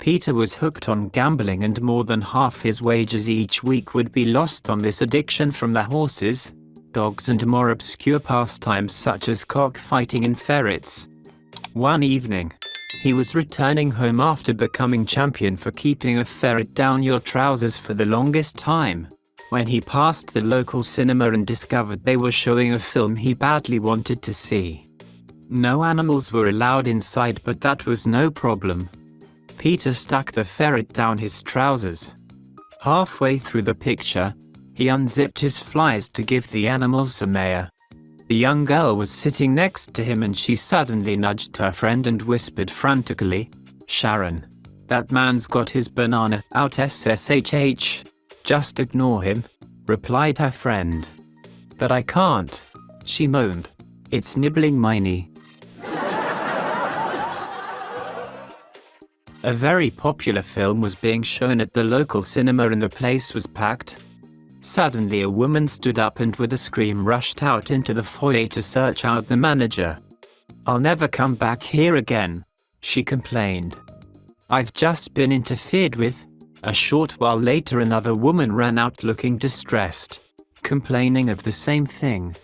Peter was hooked on gambling, and more than half his wages each week would be lost on this addiction from the horses, dogs, and more obscure pastimes such as cockfighting and ferrets. One evening, he was returning home after becoming champion for keeping a ferret down your trousers for the longest time, when he passed the local cinema and discovered they were showing a film he badly wanted to see. No animals were allowed inside, but that was no problem. Peter stuck the ferret down his trousers. Halfway through the picture, he unzipped his flies to give the animals some air. The young girl was sitting next to him, and she suddenly nudged her friend and whispered frantically, "Sharon, that man's got his banana out SSHH. Just ignore him," replied her friend. "But I can't," she moaned. "It's nibbling my knee." A very popular film was being shown at the local cinema and the place was packed. Suddenly a woman stood up and with a scream rushed out into the foyer to search out the manager. "I'll never come back here again," she complained. "I've just been interfered with." A short while later another woman ran out looking distressed, complaining of the same thing.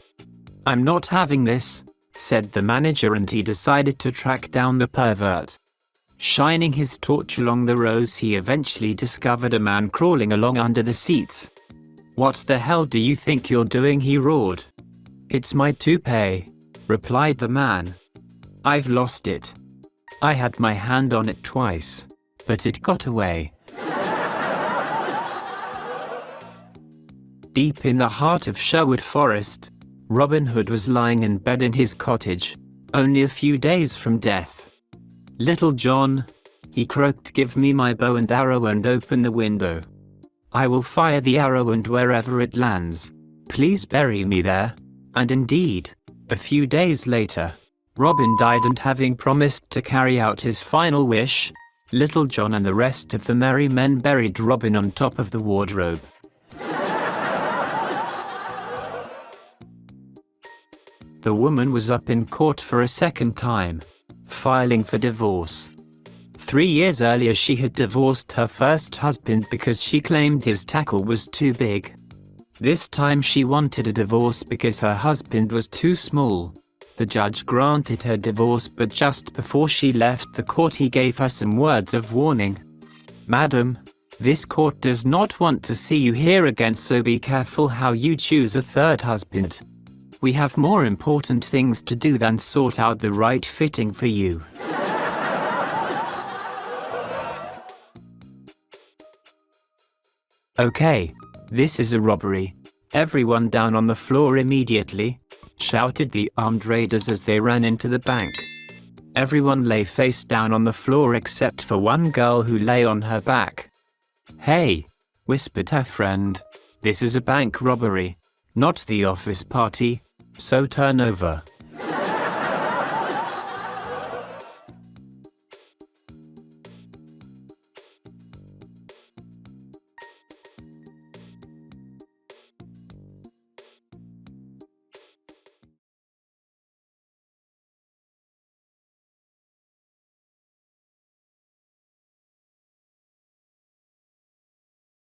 "I'm not having this," said the manager, and he decided to track down the pervert. Shining his torch along the rows, he eventually discovered a man crawling along under the seats. "What the hell do you think you're doing?" he roared. "It's my toupee," replied the man. "I've lost it. I had my hand on it twice, but it got away." Deep in the heart of Sherwood Forest, Robin Hood was lying in bed in his cottage, only a few days from death. "Little John," he croaked, "give me my bow and arrow and open the window. I will fire the arrow, and wherever it lands, please bury me there." And indeed, a few days later, Robin died, and having promised to carry out his final wish, Little John and the rest of the merry men buried Robin on top of the wardrobe. The woman was up in court for a second time, filing for divorce. 3 years earlier she had divorced her first husband because she claimed his tackle was too big. This time she wanted a divorce because her husband was too small. The judge granted her divorce, but just before she left the court he gave her some words of warning. "Madam, this court does not want to see you here again, so be careful how you choose a third husband. We have more important things to do than sort out the right fitting for you." "Okay, this is a robbery. Everyone down on the floor immediately," shouted the armed raiders as they ran into the bank. Everyone lay face down on the floor except for one girl who lay on her back. "Hey," whispered her friend, "this is a bank robbery, not the office party, so turn over."